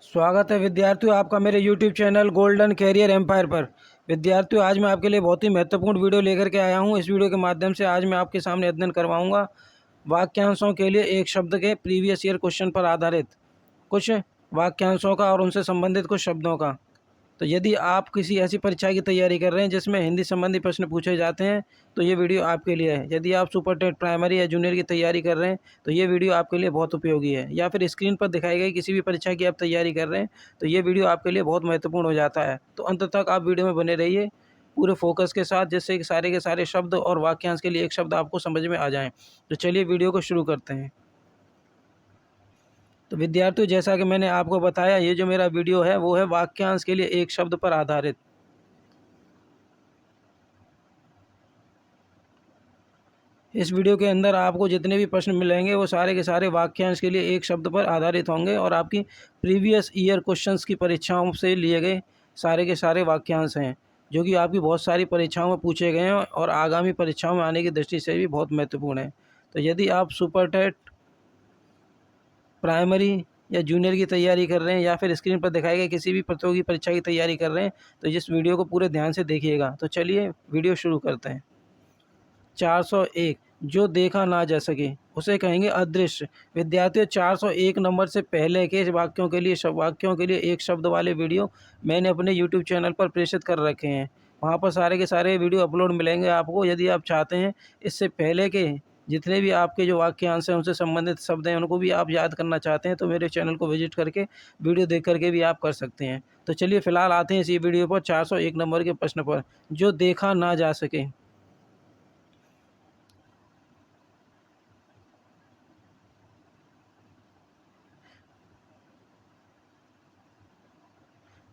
स्वागत है विद्यार्थियों आपका मेरे YouTube channel golden career empire पर। विद्यार्थियों, आज मैं आपके लिए बहुत ही महत्वपूर्ण वीडियो लेकर के आया हूं। इस वीडियो के माध्यम से आज मैं आपके सामने अध्ययन करवाऊंगा वाक्यांशों के लिए एक शब्द के प्रीवियस ईयर क्वेश्चन पर आधारित कुछ वाक्यांशों का और उनसे संबंधित कुछ शब्दों का। तो यदि आप किसी ऐसी परीक्षा की तैयारी कर रहे हैं जिसमें हिंदी संबंधी प्रश्न पूछे जाते हैं तो ये वीडियो आपके लिए है। यदि आप सुपर टेट प्राइमरी या जूनियर की तैयारी कर रहे हैं तो ये वीडियो आपके लिए बहुत उपयोगी है, या फिर स्क्रीन पर दिखाई गई किसी भी परीक्षा की आप तैयारी कर रहे हैं तो ये वीडियो आपके लिए बहुत महत्वपूर्ण हो जाता है। तो अंत तक आप वीडियो में बने रहिए पूरे फोकस के साथ, जिससे कि सारे के सारे शब्द और वाक्यांश के लिए एक शब्द आपको समझ में आ जाएँ। तो चलिए वीडियो को शुरू करते हैं। तो विद्यार्थियों, जैसा कि मैंने आपको बताया, ये जो मेरा वीडियो है वो है वाक्यांश के लिए एक शब्द पर आधारित। इस वीडियो के अंदर आपको जितने भी प्रश्न मिलेंगे वो सारे के सारे वाक्यांश के लिए एक शब्द पर आधारित होंगे और आपकी प्रीवियस ईयर क्वेश्चंस की परीक्षाओं से लिए गए सारे के सारे वाक्यांश हैं, जो कि आपकी बहुत सारी परीक्षाओं में पूछे गए हैं और आगामी परीक्षाओं में आने की दृष्टि से भी बहुत महत्वपूर्ण है। तो यदि आप सुपर टेट प्राइमरी या जूनियर की तैयारी कर रहे हैं या फिर स्क्रीन पर दिखाए गए किसी भी प्रतियोगी परीक्षा की तैयारी कर रहे हैं तो इस वीडियो को पूरे ध्यान से देखिएगा। तो चलिए वीडियो शुरू करते हैं। 401, जो देखा ना जा सके उसे कहेंगे अदृश्य। विद्यार्थियों, 401 नंबर से पहले के वाक्यों के लिए एक शब्द वाले वीडियो मैंने अपने YouTube चैनल पर प्रेषित कर रखे हैं। वहाँ पर सारे के सारे वीडियो अपलोड मिलेंगे आपको। यदि आप चाहते हैं इससे पहले के जितने भी आपके जो वाक्यांश हैं उनसे संबंधित शब्द हैं उनको भी आप याद करना चाहते हैं तो मेरे चैनल को विजिट करके वीडियो देख करके भी आप कर सकते हैं। तो चलिए फिलहाल आते हैं इसी वीडियो पर 401 नंबर के प्रश्न पर। जो देखा ना जा सके।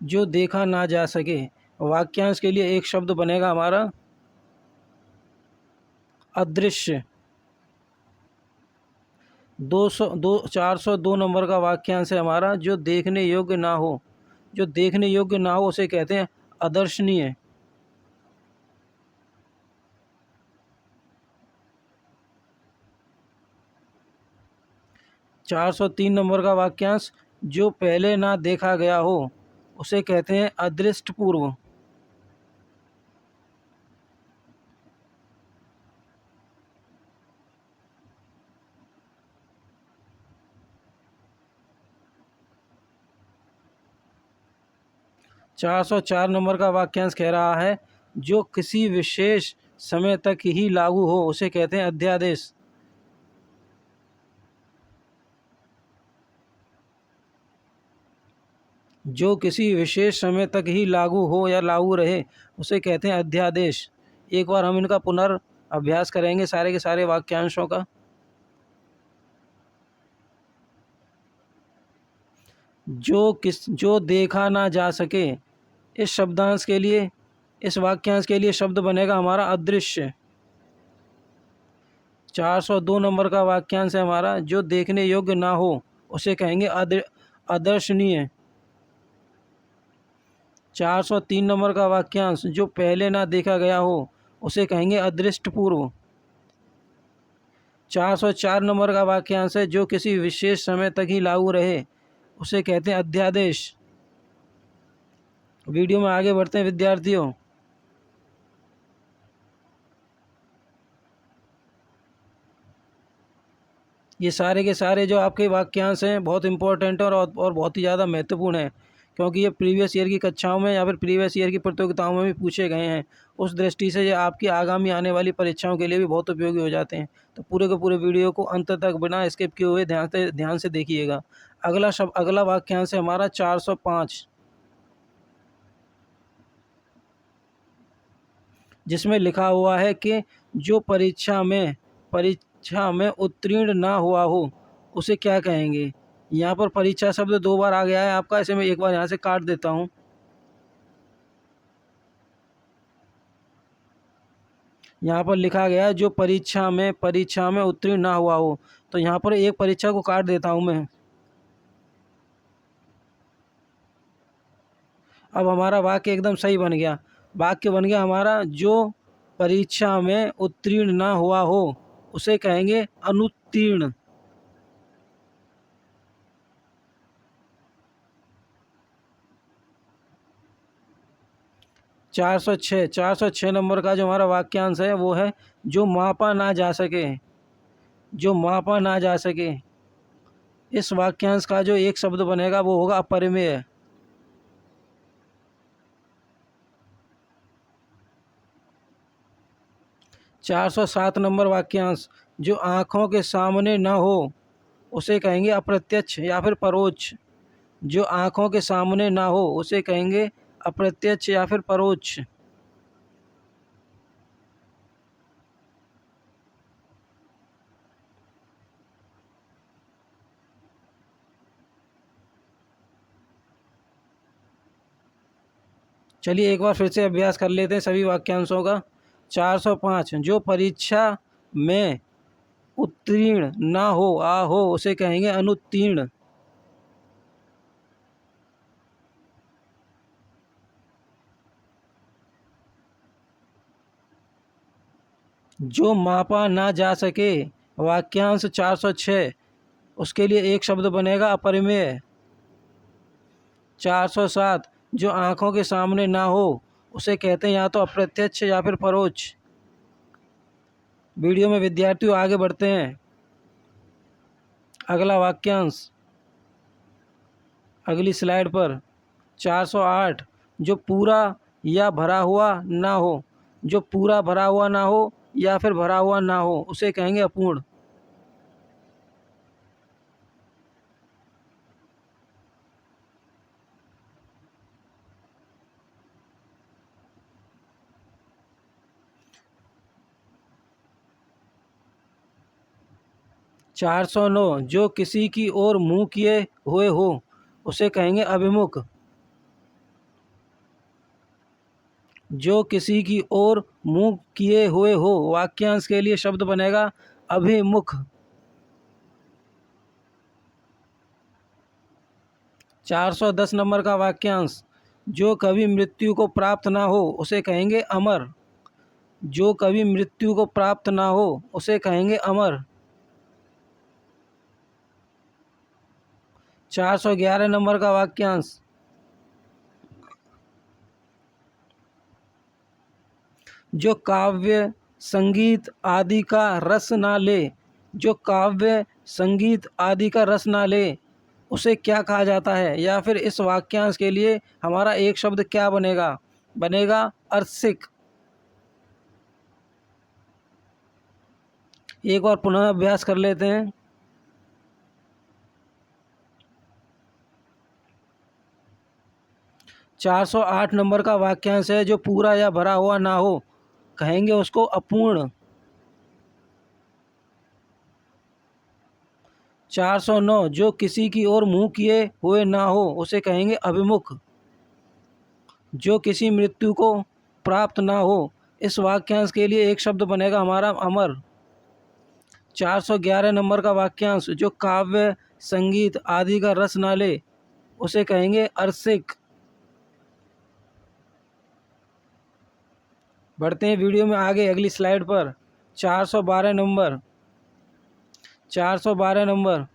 जो देखा ना जा सके, वाक्यांश के लिए एक शब्द बनेगा हमारा अदृश्य। 402 नंबर का वाक्यांश है हमारा जो देखने योग्य ना हो। जो देखने योग्य ना हो उसे कहते हैं अदर्शनीय। 403 नंबर का वाक्यांश जो पहले ना देखा गया हो उसे कहते हैं अदृष्टपूर्व। 404 नंबर का वाक्यांश कह रहा है जो किसी विशेष समय तक ही लागू हो उसे कहते हैं अध्यादेश। 'एक बार हम इनका पुनर्अभ्यास करेंगे सारे के सारे वाक्यांशों का। जो देखा ना जा सके, इस शब्दांश के लिए, इस वाक्यांश के लिए शब्द बनेगा हमारा अदृश्य। 402 नंबर का वाक्यांश है हमारा जो देखने योग्य ना हो उसे कहेंगे अदर्शनीय। 403 नंबर का वाक्यांश जो पहले ना देखा गया हो उसे कहेंगे अदृष्टपूर्व। 404 नंबर का वाक्यांश है जो किसी विशेष समय तक ही लागू रहे उसे कहते हैं अध्यादेश। वीडियो में आगे बढ़ते हैं विद्यार्थियों। ये सारे के सारे जो आपके वाक्यांश हैं बहुत इंपॉर्टेंट है और बहुत ही ज़्यादा महत्वपूर्ण है, क्योंकि ये प्रीवियस ईयर की कक्षाओं में या फिर प्रीवियस ईयर की प्रतियोगिताओं में भी पूछे गए हैं। उस दृष्टि से ये आपकी आगामी आने वाली परीक्षाओं के लिए भी बहुत उपयोगी हो जाते हैं। तो पूरे के पूरे वीडियो को अंत तक बिना स्किप किए हुए ध्यान से देखिएगा। अगला वाक्यांश है हमारा 405, जिसमें लिखा हुआ है कि जो परीक्षा में उत्तीर्ण ना हुआ हो उसे क्या कहेंगे। यहाँ पर परीक्षा शब्द 2 बार आ गया है आपका, इसे मैं एक बार यहाँ से काट देता हूँ। यहाँ पर लिखा गया है जो परीक्षा में उत्तीर्ण ना हुआ हो, तो यहाँ पर एक परीक्षा को काट देता हूँ मैं। अब हमारा वाक्य एकदम सही बन गया। वाक्य बन गया हमारा जो परीक्षा में उत्तीर्ण ना हुआ हो उसे कहेंगे अनुत्तीर्ण। 406 नंबर का जो हमारा वाक्यांश है वो है जो मापा ना जा सके। जो मापा ना जा सके, इस वाक्यांश का जो एक शब्द बनेगा वो होगा अपरिमेय। 407 नंबर वाक्यांश जो आँखों के सामने न हो उसे कहेंगे अप्रत्यक्ष या फिर परोक्ष। जो आँखों के सामने ना हो उसे कहेंगे अप्रत्यक्ष या फिर परोक्ष। चलिए एक बार फिर से अभ्यास कर लेते हैं सभी वाक्यांशों का। 405 जो परीक्षा में उत्तीर्ण ना हो उसे कहेंगे अनुत्तीर्ण। जो मापा ना जा सके, वाक्यांश 406, उसके लिए एक शब्द बनेगा अपरिमेय। 407 जो आँखों के सामने ना हो उसे कहते हैं या तो अप्रत्यक्ष या फिर परोक्ष। वीडियो में विद्यार्थियों आगे बढ़ते हैं। अगला वाक्यांश अगली स्लाइड पर। 408 जो पूरा या भरा हुआ ना हो। जो पूरा भरा हुआ ना हो या फिर भरा हुआ ना हो उसे कहेंगे अपूर्ण। 409 जो किसी की ओर मुंह किए हुए हो उसे कहेंगे अभिमुख। जो किसी की ओर मुंह किए हुए हो, वाक्यांश के लिए शब्द बनेगा अभिमुख। 410 नंबर का वाक्यांश जो कभी मृत्यु को प्राप्त ना हो उसे कहेंगे अमर। जो कभी मृत्यु को प्राप्त ना हो उसे कहेंगे अमर। 411 नंबर का वाक्यांश जो काव्य संगीत आदि का रस ना ले। जो काव्य संगीत आदि का रस ना ले उसे क्या कहा जाता है, या फिर इस वाक्यांश के लिए हमारा एक शब्द क्या बनेगा, बनेगा अर्सिक। एक बार पुनः अभ्यास कर लेते हैं। 408 नंबर का वाक्यांश है जो पूरा या भरा हुआ ना हो, कहेंगे उसको अपूर्ण। 409 जो किसी की ओर मुंह किए हुए ना हो उसे कहेंगे अभिमुख। जो किसी मृत्यु को प्राप्त ना हो, इस वाक्यांश के लिए एक शब्द बनेगा हमारा अमर। 411 नंबर का वाक्यांश जो काव्य संगीत आदि का रस ना ले उसे कहेंगे अर्सिक। बढ़ते हैं वीडियो में आगे अगली स्लाइड पर। 412 नंबर 412 नंबर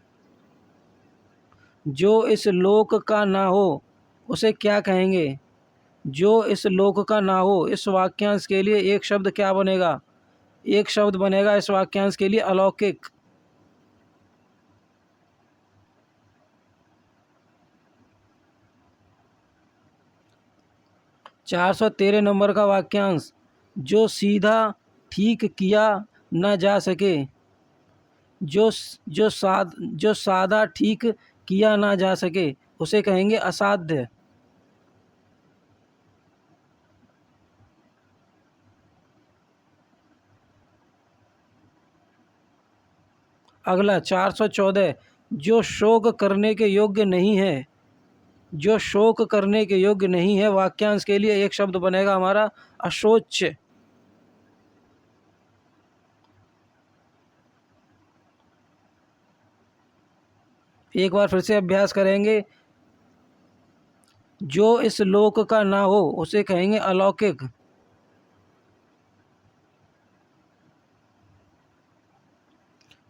जो इस लोक का ना हो उसे क्या कहेंगे। जो इस लोक का ना हो, इस वाक्यांश के लिए एक शब्द क्या बनेगा, एक शब्द बनेगा इस वाक्यांश के लिए अलौकिक। 413 नंबर का वाक्यांश जो सीधा ठीक किया न जा सके। जो सादा ठीक किया ना जा सके उसे कहेंगे असाध्य। अगला 414 जो शोक करने के योग्य नहीं है। जो शोक करने के योग्य नहीं है, वाक्यांश के लिए एक शब्द बनेगा हमारा अशोच्य। एक बार फिर से अभ्यास करेंगे। जो इस लोक का ना हो उसे कहेंगे अलौकिक।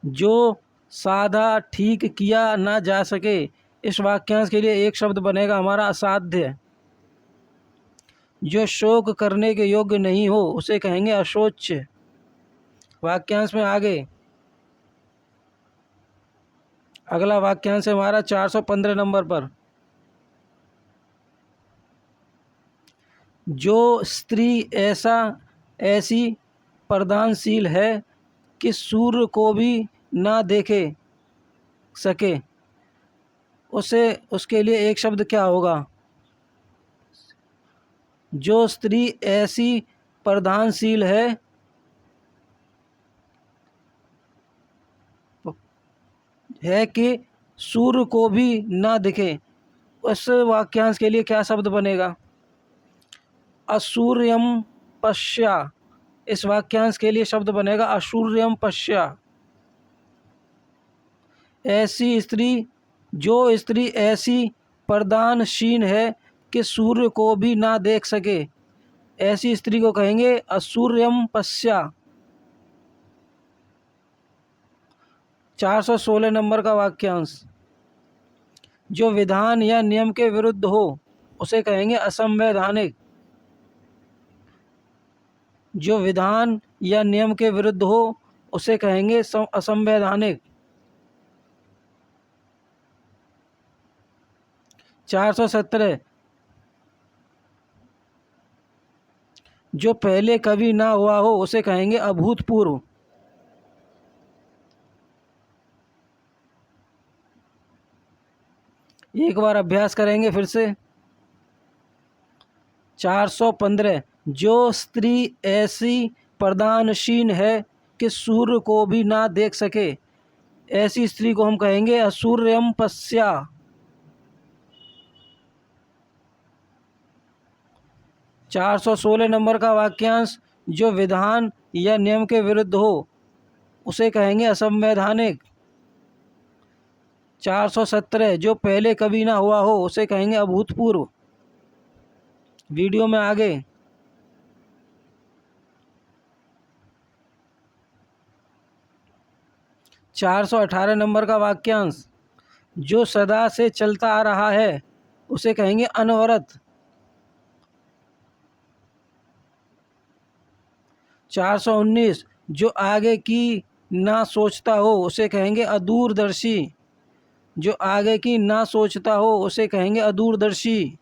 जो साधा ठीक किया ना जा सके, इस वाक्यांश के लिए एक शब्द बनेगा हमारा असाध्य। जो शोक करने के योग्य नहीं हो उसे कहेंगे अशोच्य। वाक्यांश में आगे अगला वाक्यांश है हमारा 415 नंबर पर। जो स्त्री ऐसी प्रदानशील है कि सूर्य को भी ना देखे सके, उसे उसके लिए एक शब्द क्या होगा? जो स्त्री ऐसी प्रदानशील है कि सूर्य को भी ना दिखे, उस वाक्यांश के लिए क्या शब्द बनेगा? असूर्यम पश्या। इस वाक्यांश के लिए शब्द बनेगा असूर्यम पश्या। ऐसी स्त्री, जो स्त्री ऐसी प्रदानशील है कि सूर्य को भी ना देख सके, ऐसी स्त्री को कहेंगे असूर्यम पश्या। 416 नंबर का वाक्यांश। जो विधान या नियम के विरुद्ध हो उसे कहेंगे असंवैधानिक। जो विधान या नियम के विरुद्ध हो उसे कहेंगे असंवैधानिक। 417। जो पहले कभी ना हुआ हो उसे कहेंगे अभूतपूर्व। एक बार अभ्यास करेंगे फिर से। 415। जो स्त्री ऐसी प्रदानशील है कि सूर्य को भी ना देख सके, ऐसी स्त्री को हम कहेंगे असूर्यम पश्या। 416 नंबर का वाक्यांश। जो विधान या नियम के विरुद्ध हो उसे कहेंगे असंवैधानिक। 417। जो पहले कभी ना हुआ हो उसे कहेंगे अभूतपूर्व। वीडियो में आगे 418 नंबर का वाक्यांश। जो सदा से चलता आ रहा है उसे कहेंगे अनवरत। 419। जो आगे की ना सोचता हो उसे कहेंगे अदूरदर्शी। जो आगे की ना सोचता हो उसे कहेंगे अदूरदर्शी।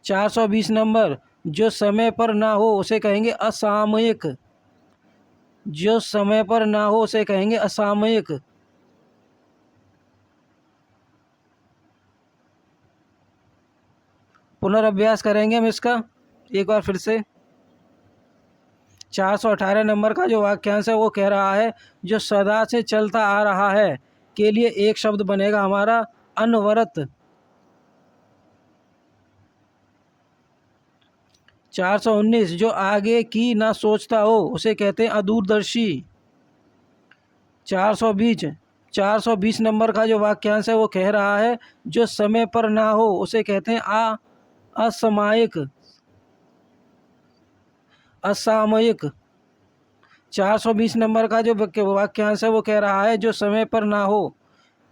420 नंबर। जो समय पर ना हो उसे कहेंगे असामयिक। जो समय पर ना हो उसे कहेंगे असामयिक। पुनर्अभ्यास करेंगे हम इसका एक बार फिर से। 418 नंबर का जो वाक्यांश है वो कह रहा है जो सदा से चलता आ रहा है के लिए एक शब्द बनेगा हमारा अनवरत। 419। जो आगे की ना सोचता हो उसे कहते हैं अदूरदर्शी। 420 नंबर का जो वाक्यांश है वो कह रहा है जो समय पर ना हो उसे कहते हैं असामयिक। 420 नंबर का जो वाक्यांश है वो कह रहा है जो समय पर ना हो,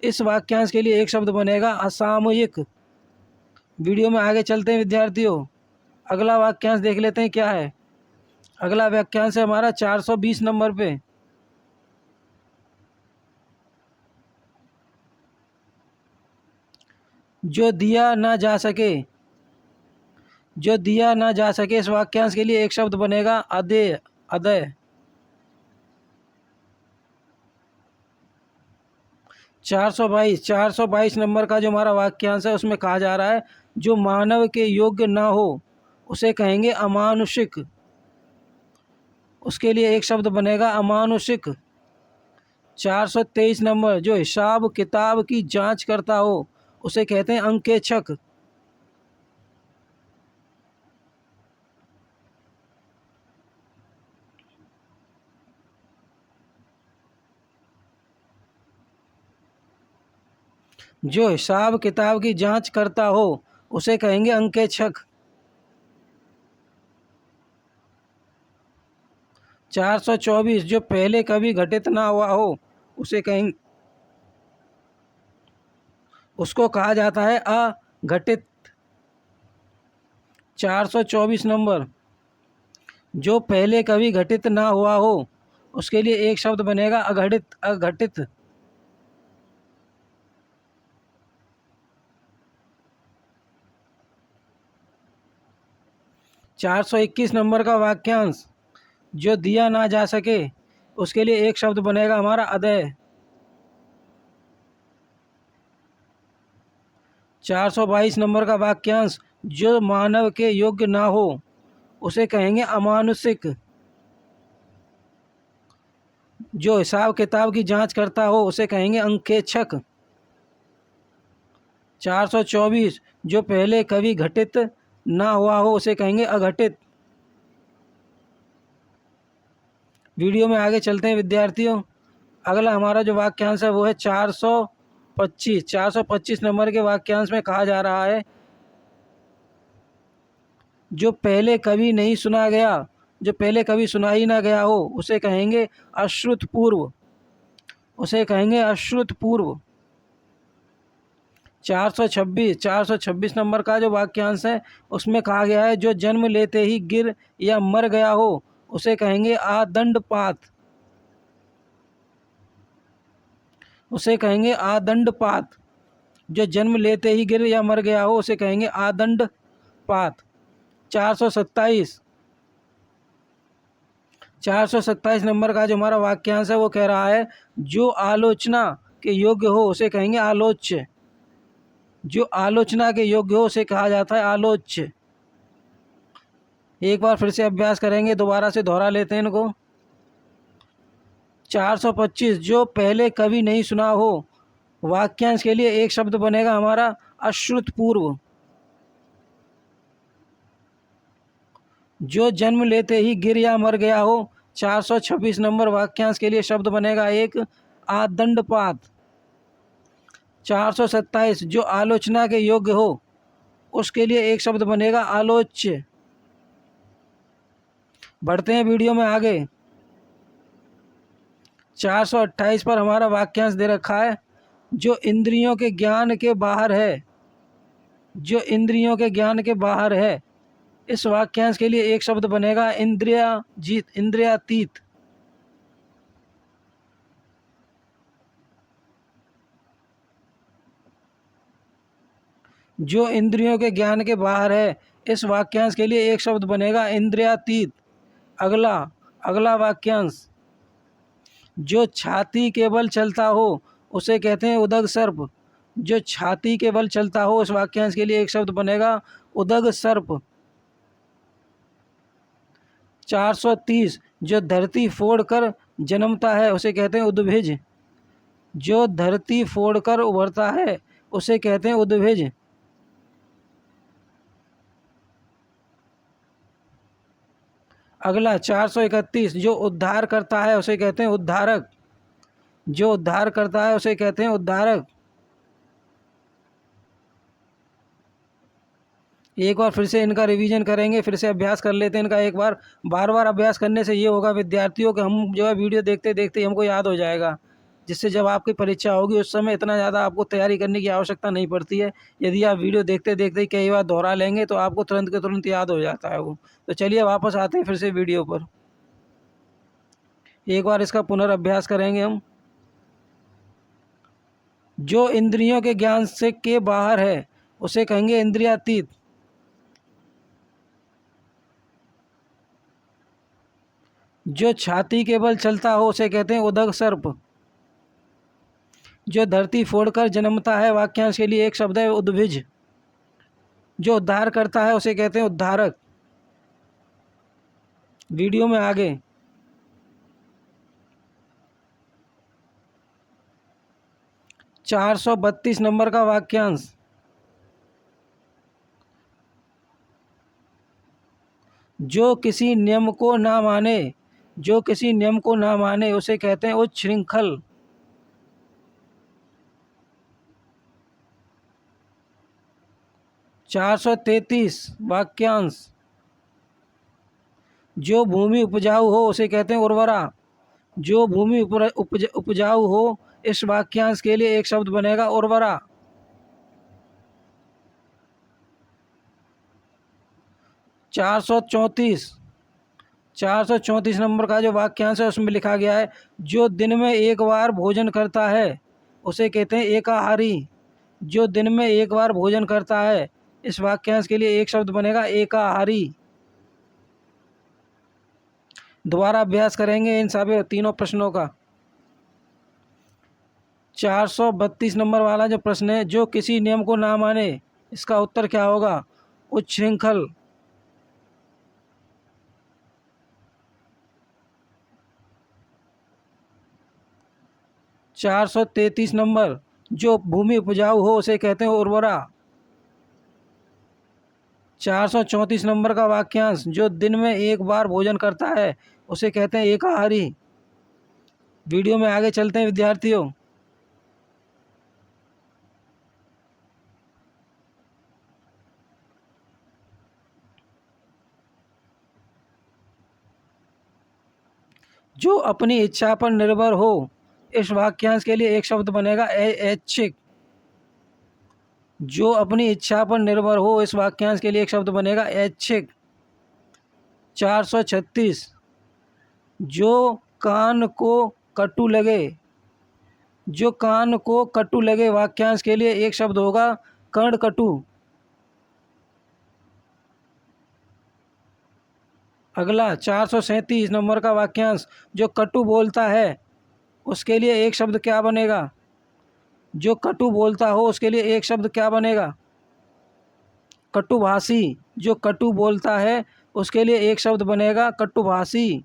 इस वाक्यांश के लिए एक शब्द बनेगा असामयिक। वीडियो में आगे चलते हैं विद्यार्थियों, अगला वाक्यांश देख लेते हैं क्या है। अगला वाक्यांश है हमारा 420 नंबर पे। जो दिया ना जा सके, जो दिया ना जा सके, इस वाक्यांश के लिए एक शब्द बनेगा अदेय। अदय। 422 नंबर का जो हमारा वाक्यांश है उसमें कहा जा रहा है जो मानव के योग्य ना हो उसे कहेंगे अमानुषिक। उसके लिए एक शब्द बनेगा अमानुषिक। 423 नंबर। जो हिसाब किताब की जांच करता हो उसे कहते हैं अंकेक्षक। 424। जो पहले कभी घटित ना हुआ हो उसे कहेंगे, उसको कहा जाता है घटित। 424 नंबर, जो पहले कभी घटित ना हुआ हो उसके लिए एक शब्द बनेगा अघटित। अघटित। 421 नंबर का वाक्यांश, जो दिया ना जा सके उसके लिए एक शब्द बनेगा हमारा अदेय। 422 नंबर का वाक्यांश, जो मानव के योग्य ना हो उसे कहेंगे अमानुषिक। जो हिसाब किताब की जांच करता हो उसे कहेंगे अंकेक्षक। 424, जो पहले कभी घटित ना हुआ हो उसे कहेंगे अघटित। वीडियो में आगे चलते हैं विद्यार्थियों। अगला हमारा जो वाक्यांश है वो है 425। 425 नंबर के वाक्यांश में कहा जा रहा है, जो पहले कभी नहीं सुना गया, जो पहले कभी सुना ही ना गया हो उसे कहेंगे अश्रुतपूर्व। उसे कहेंगे अश्रुतपूर्व। 426 नंबर का जो वाक्यांश है उसमें कहा गया है, जो जन्म लेते ही गिर या मर गया हो उसे कहेंगे आदंडपात। उसे कहेंगे आदंडपात। जो जन्म लेते ही गिर या मर गया हो उसे कहेंगे आदंडपात। 427 427 नंबर का जो हमारा वाक्यांश है वो कह रहा है, जो आलोचना के योग्य हो उसे कहेंगे आलोच्य। जो आलोचना के योग्य हो उसे कहा जाता है आलोच्य। एक बार फिर से अभ्यास करेंगे, दोबारा से दोहरा लेते हैं इनको। 425, जो पहले कभी नहीं सुना हो, वाक्यांश के लिए एक शब्द बनेगा हमारा अश्रुतपूर्व। जो जन्म लेते ही गिर या मर गया हो, 426 नंबर वाक्यांश के लिए शब्द बनेगा एक आदंडपात। 427, जो आलोचना के योग्य हो उसके लिए एक शब्द बनेगा आलोच्य। बढ़ते हैं वीडियो में आगे। 428 पर हमारा वाक्यांश दे रखा है, जो इंद्रियों के ज्ञान के बाहर है। जो इंद्रियों के ज्ञान के बाहर है, इस वाक्यांश के लिए एक शब्द बनेगा इंद्रियाजीत, इंद्रियातीत। जो इंद्रियों के ज्ञान के बाहर है, इस वाक्यांश के लिए एक शब्द बनेगा इंद्रियातीत। अगला अगला वाक्यांश, जो छाती के बल चलता हो उसे कहते हैं उदग सर्प। जो छाती के बल चलता हो, इस वाक्यांश के लिए एक शब्द बनेगा उदग सर्प। 430, जो धरती फोड़कर जन्मता है उसे कहते हैं उद्भिज। जो धरती फोड़कर उभरता है उसे कहते हैं उद्भिज। अगला 431, जो उद्धार करता है उसे कहते हैं उद्धारक। जो उद्धार करता है उसे कहते हैं उद्धारक। एक बार फिर से इनका रिवीजन करेंगे, फिर से अभ्यास कर लेते हैं इनका एक बार। बार बार अभ्यास करने से ये होगा विद्यार्थियों कि हम जो है वीडियो देखते देखते ही हमको याद हो जाएगा, जिससे जब आपकी परीक्षा होगी उस समय इतना ज़्यादा आपको तैयारी करने की आवश्यकता नहीं पड़ती है। यदि आप वीडियो देखते देखते ही कई बार दोहरा लेंगे तो आपको तुरंत के तुरंत याद हो जाता है वो। तो चलिए वापस आते हैं फिर से वीडियो पर, एक बार इसका पुनर्अभ्यास करेंगे हम। जो इंद्रियों के ज्ञान से के बाहर है उसे कहेंगे इंद्रियातीत। जो छाती के बल चलता हो उसे कहते हैं उदग सर्प। जो धरती फोड़कर जन्मता है, वाक्यांश के लिए एक शब्द है उद्भिज। जो उद्धार करता है उसे कहते हैं उद्धारक। वीडियो में आगे 432 नंबर का वाक्यांश, जो किसी नियम को ना माने, जो किसी नियम को ना माने उसे कहते हैं उच्छृंखल। 433 वाक्यांश, जो भूमि उपजाऊ हो उसे कहते हैं उर्वरा। जो भूमि उपजाऊ हो, इस वाक्यांश के लिए एक शब्द बनेगा उर्वरा। 434 434 नंबर का जो वाक्यांश है उसमें लिखा गया है, जो दिन में एक बार भोजन करता है उसे कहते हैं एकाहारी। जो दिन में एक बार भोजन करता है, इस वाक्यांश के लिए एक शब्द बनेगा एकाहारी। दोबारा अभ्यास करेंगे इन सभी तीनों प्रश्नों का। 432 नंबर वाला जो प्रश्न है, जो किसी नियम को ना माने, इसका उत्तर क्या होगा? उच्छृंखल। 433 नंबर, जो भूमि उपजाऊ हो उसे कहते हैं उर्वरा। 434 नंबर का वाक्यांश, जो दिन में एक बार भोजन करता है उसे कहते हैं एकाहारी। वीडियो में आगे चलते हैं विद्यार्थियों। जो अपनी इच्छा पर निर्भर हो, इस वाक्यांश के लिए एक शब्द बनेगा ऐच्छिक। जो अपनी इच्छा पर निर्भर हो, इस वाक्यांश के लिए एक शब्द बनेगा ऐच्छिक। 436, जो कान को कटु लगे, जो कान को कटु लगे, वाक्यांश के लिए एक शब्द होगा कर्णकटु। अगला 437 नंबर का वाक्यांश, जो कटु बोलता है उसके लिए एक शब्द क्या बनेगा? जो कटु बोलता हो उसके लिए एक शब्द क्या बनेगा? कटुभाषी। जो कटु बोलता है उसके लिए एक शब्द बनेगा कटुभाषी।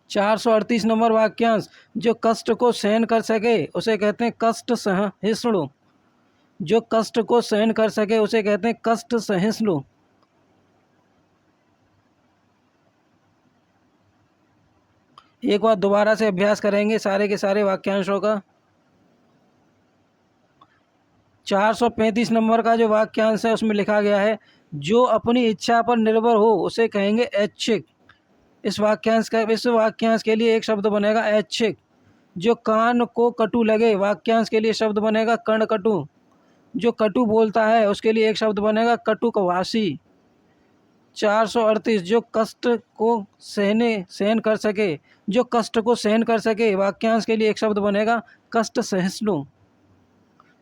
438 नंबर वाक्यांश, जो कष्ट को सहन कर सके उसे कहते हैं कष्ट सहिष्णु। जो कष्ट को सहन कर सके उसे कहते हैं कष्ट सहिष्णु। एक बार दोबारा से अभ्यास करेंगे सारे के सारे वाक्यांशों का। 435 नंबर का जो वाक्यांश है उसमें लिखा गया है, जो अपनी इच्छा पर निर्भर हो उसे कहेंगे ऐच्छिक। इस वाक्यांश के लिए एक शब्द बनेगा ऐच्छिक। जो कान को कटु लगे, वाक्यांश के लिए शब्द बनेगा कर्णकटु। जो कटु बोलता है उसके लिए एक शब्द बनेगा कटुकभाषी। 438, जो कष्ट को सहन कर सके, जो कष्ट को सहन कर सके, वाक्यांश के लिए एक शब्द बनेगा कष्ट सहिष्णु।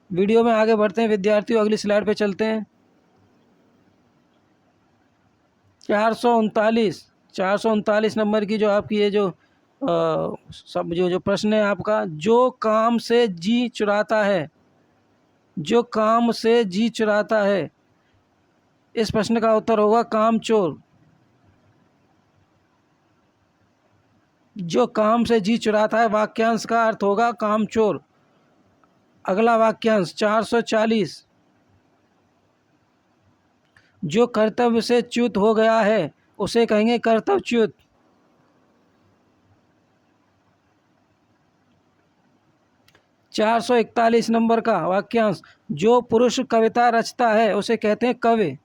वीडियो में आगे बढ़ते हैं विद्यार्थियों, अगली स्लाइड पे चलते हैं। 439 नंबर की जो आपकी ये जो सब जो प्रश्न है आपका, जो काम से जी चुराता है, जो काम से जी चुराता है, इस प्रश्न का उत्तर होगा कामचोर। जो काम से जी चुराता है, वाक्यांश का अर्थ होगा कामचोर। अगला वाक्यांश 440, जो कर्तव्य से च्युत हो गया है उसे कहेंगे कर्तव्यच्युत। 441 नंबर का वाक्यांश, जो पुरुष कविता रचता है उसे कहते हैं कवि।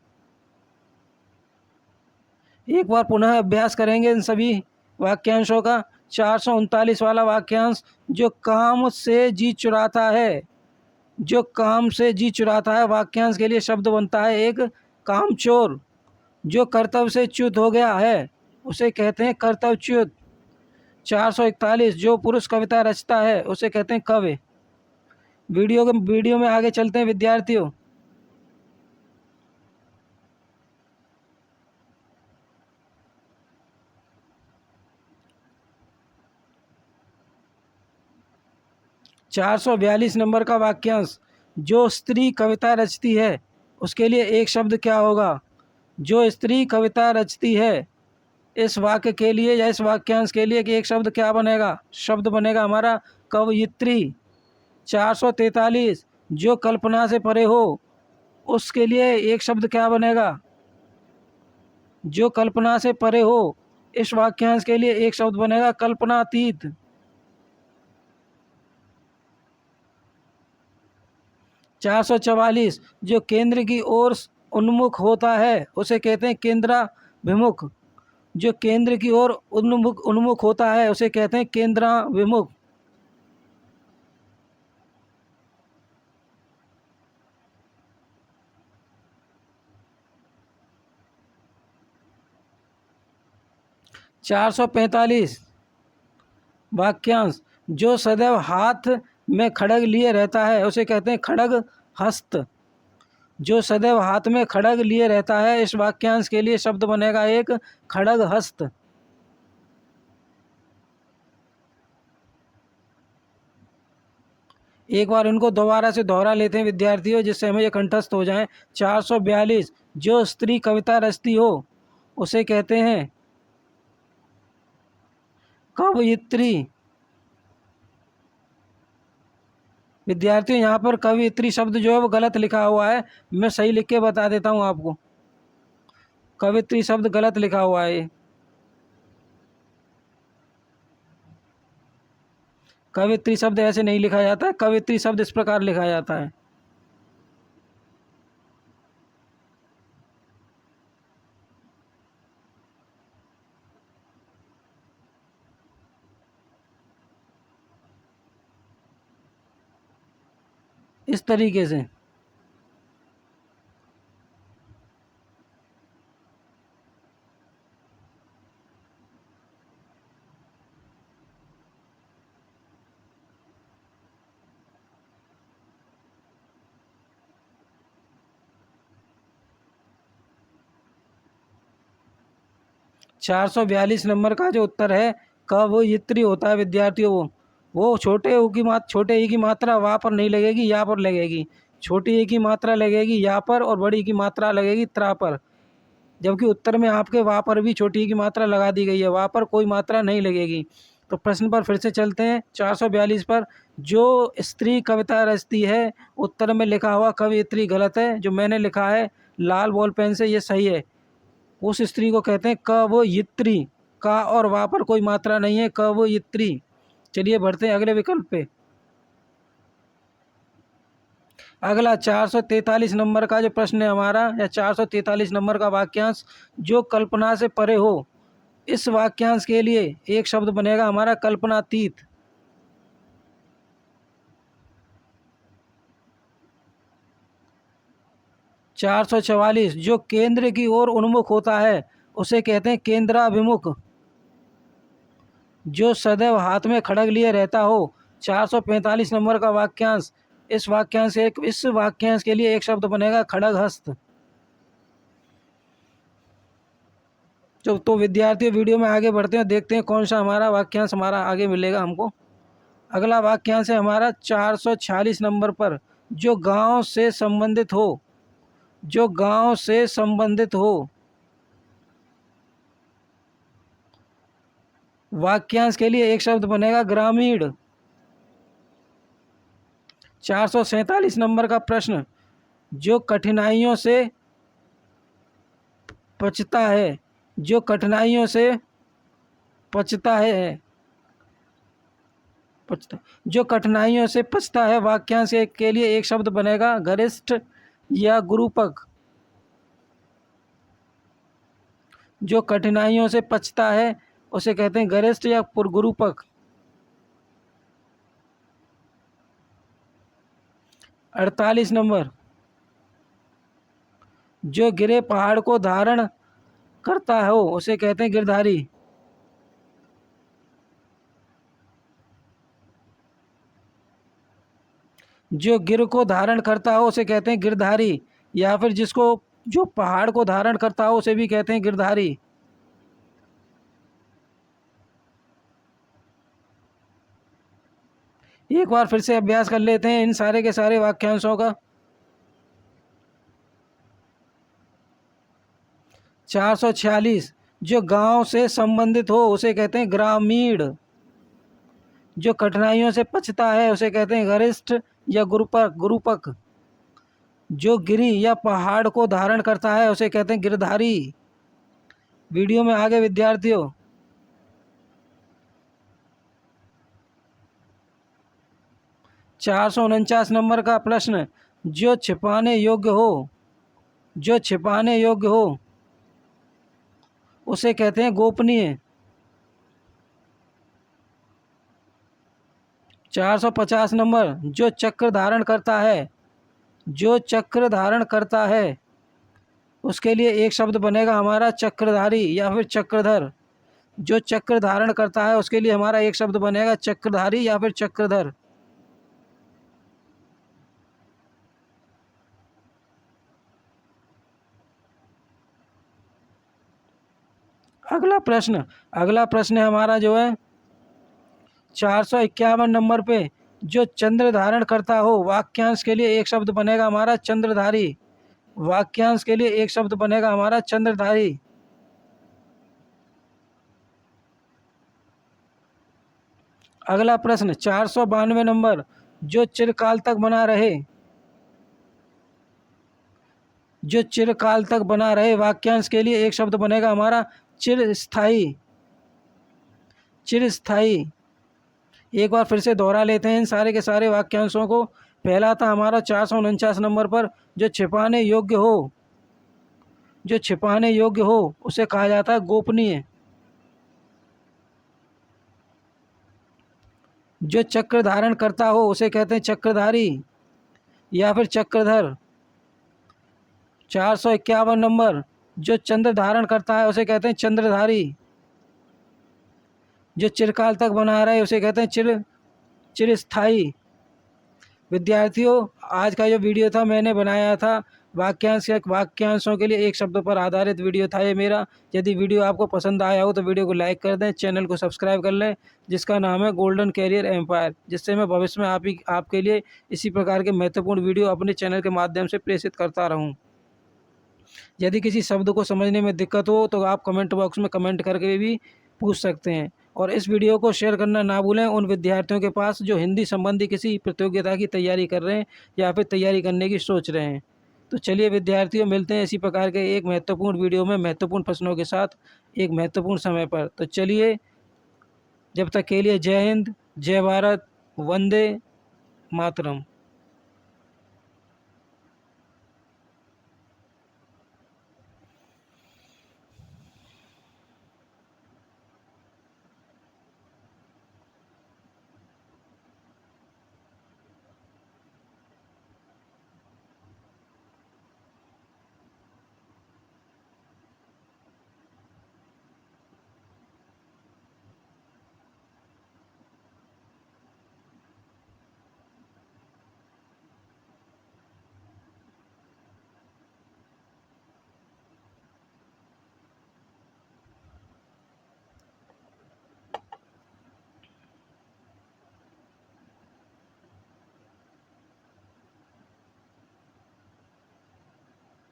एक बार पुनः अभ्यास करेंगे इन सभी वाक्यांशों का। 439 वाला वाक्यांश, जो काम से जी चुराता है, जो काम से जी चुराता है, वाक्यांश के लिए शब्द बनता है एक कामचोर। जो कर्तव्य से च्युत हो गया है उसे कहते हैं कर्तव्यच्युत। 441, जो पुरुष कविता रचता है उसे कहते हैं कवि। वीडियो में आगे चलते हैं विद्यार्थियों। 442 नंबर का वाक्यांश, जो स्त्री कविता रचती है उसके लिए एक शब्द क्या होगा? जो स्त्री कविता रचती है, इस वाक्य के लिए या इस वाक्यांश के लिए कि एक शब्द क्या बनेगा? शब्द बनेगा हमारा कवयित्री। 443, जो कल्पना से परे हो, उसके लिए एक शब्द क्या बनेगा? जो कल्पना से परे हो, इस वाक्यांश के लिए एक शब्द बनेगा कल्पनातीत। 444, जो केंद्र की ओर उन्मुख होता है उसे कहते हैं केंद्राभिमुख। जो केंद्र की ओर उन्मुख होता है उसे कहते हैं केंद्राभिमुख। 445 वाक्यांश, जो सदैव हाथ में खड्ग लिए रहता है उसे कहते हैं खड्ग हस्त। जो सदैव हाथ में खड्ग लिए रहता है, इस वाक्यांश के लिए शब्द बनेगा एक खड्ग हस्त। एक बार इनको दोबारा से दोहरा लेते हैं विद्यार्थियों, जिससे हमें ये कंठस्थ हो जाएं। 442 जो स्त्री कविता रचती हो उसे कहते हैं कवयित्री। विद्यार्थियों यहाँ पर कवयित्री शब्द जो है वो गलत लिखा हुआ है, मैं सही लिख के बता देता हूँ आपको। कवयित्री शब्द गलत लिखा हुआ है। कवयित्री शब्द ऐसे नहीं लिखा जाता है, कवयित्री शब्द इस प्रकार लिखा जाता है। इस तरीके से। चार सौ 42 नंबर का जो उत्तर है कवयित्री होता है विद्यार्थियों। वो छोटे ऊ की छोटे ई की मात्रा वहाँ पर नहीं लगेगी, यहाँ पर लगेगी। छोटी ई की मात्रा लगेगी यहाँ पर और बड़ी की मात्रा लगेगी त्रा पर, जबकि उत्तर में आपके वहाँ पर भी छोटी ई की मात्रा लगा दी गई है, वहाँ पर कोई मात्रा नहीं लगेगी। तो प्रश्न पर फिर से चलते हैं 442 पर। जो स्त्री कविता रचती है, उत्तर में लिखा हुआ कवयित्री गलत है, जो मैंने लिखा है लाल बॉल पेन से ये सही है। उस स्त्री को कहते हैं कवयित्री। का और वहाँ पर कोई मात्रा नहीं है, कवयित्री। चलिए बढ़ते हैं अगले विकल्प पे। अगला 443 नंबर का जो प्रश्न है हमारा, या 443 नंबर का वाक्यांश, जो कल्पना से परे हो, इस वाक्यांश के लिए एक शब्द बनेगा हमारा कल्पनातीत। 444 जो केंद्र की ओर उन्मुख होता है उसे कहते हैं केंद्राभिमुख। जो सदैव हाथ में खड्ग लिए रहता हो। 445 नंबर का वाक्यांश, इस वाक्यांश के लिए एक शब्द बनेगा खड्गहस्त। तो विद्यार्थी वीडियो में आगे बढ़ते हैं, देखते हैं कौन सा हमारा वाक्यांश हमारा आगे मिलेगा हमको। अगला वाक्यांश है हमारा 446 नंबर पर, जो गांव से संबंधित हो। जो गांव से संबंधित हो, वाक्यांश के लिए एक शब्द बनेगा ग्रामीण। 447 नंबर का प्रश्न, जो कठिनाइयों से पचता है। जो कठिनाइयों से पचता है पचता जो कठिनाइयों से पचता है, वाक्यांश के लिए एक शब्द बनेगा गरिष्ठ या गुरूपक। जो कठिनाइयों से पचता है उसे कहते हैं गरिष्ठ या गुरूपक। 48 नंबर, जो गिरे पहाड़ को धारण करता हो उसे कहते हैं गिरधारी। जो गिर को धारण करता हो उसे कहते हैं गिरधारी, या फिर जो पहाड़ को धारण करता हो उसे भी कहते हैं गिरधारी। एक बार फिर से अभ्यास कर लेते हैं इन सारे के सारे वाक्यांशों का। 446 जो गांव से संबंधित हो उसे कहते हैं ग्रामीण। जो कठिनाइयों से पचता है उसे कहते हैं गरिष्ठ या गुरूपक। जो गिरी या पहाड़ को धारण करता है उसे कहते हैं गिरधारी। वीडियो में आगे विद्यार्थियों। 449 नंबर का प्रश्न, जो छिपाने योग्य हो। जो छिपाने योग्य हो उसे कहते हैं गोपनीय। 450 नंबर, जो चक्र धारण करता है। जो चक्र धारण करता है उसके लिए एक शब्द बनेगा हमारा चक्रधारी या फिर चक्रधर। जो चक्र धारण करता है उसके लिए हमारा एक शब्द बनेगा चक्रधारी या फिर चक्रधर। अगला प्रश्न है हमारा जो है 451 नंबर पे, जो चंद्र धारण करता हो वाक्यांश के लिए एक शब्द बनेगा हमारा चंद्रधारी। वाक्यांश के लिए एक शब्द बनेगा हमारा चंद्रधारी। अगला प्रश्न 492 नंबर, जो चिरकाल तक बना रहे, जो चिरकाल तक बना रहे वाक्यांश के लिए एक शब्द बनेगा हमारा चिरस्थाई। चिरस्थाई। एक बार फिर से दोहरा लेते हैं इन सारे के सारे वाक्यांशों को। पहला था हमारा 449 नंबर पर, जो छिपाने योग्य हो, जो छिपाने योग्य हो उसे कहा जाता है गोपनीय। जो चक्र धारण करता हो उसे कहते हैं चक्रधारी या फिर चक्रधर। 451 नंबर, जो चंद्र धारण करता है उसे कहते हैं चंद्रधारी। जो चिरकाल तक बना रहे उसे कहते हैं चिरस्थाई। विद्यार्थियों, आज का जो वीडियो था मैंने बनाया था वाक्यांशों के लिए एक शब्द पर आधारित वीडियो था ये मेरा। यदि वीडियो आपको पसंद आया हो तो वीडियो को लाइक कर दें, चैनल को सब्सक्राइब कर लें जिसका नाम है गोल्डन कैरियर एम्पायर, जिससे मैं भविष्य में आपके लिए इसी प्रकार के महत्वपूर्ण वीडियो अपने चैनल के माध्यम से प्रेषित करता रहूँ। यदि किसी शब्द को समझने में दिक्कत हो तो आप कमेंट बॉक्स में कमेंट करके भी पूछ सकते हैं। और इस वीडियो को शेयर करना ना भूलें उन विद्यार्थियों के पास जो हिंदी संबंधी किसी प्रतियोगिता की तैयारी कर रहे हैं या फिर तैयारी करने की सोच रहे हैं। तो चलिए विद्यार्थियों, मिलते हैं इसी प्रकार के एक महत्वपूर्ण वीडियो में महत्वपूर्ण प्रश्नों के साथ एक महत्वपूर्ण समय पर। तो चलिए, जब तक के लिए जय हिंद, जय भारत, वंदे मातरम।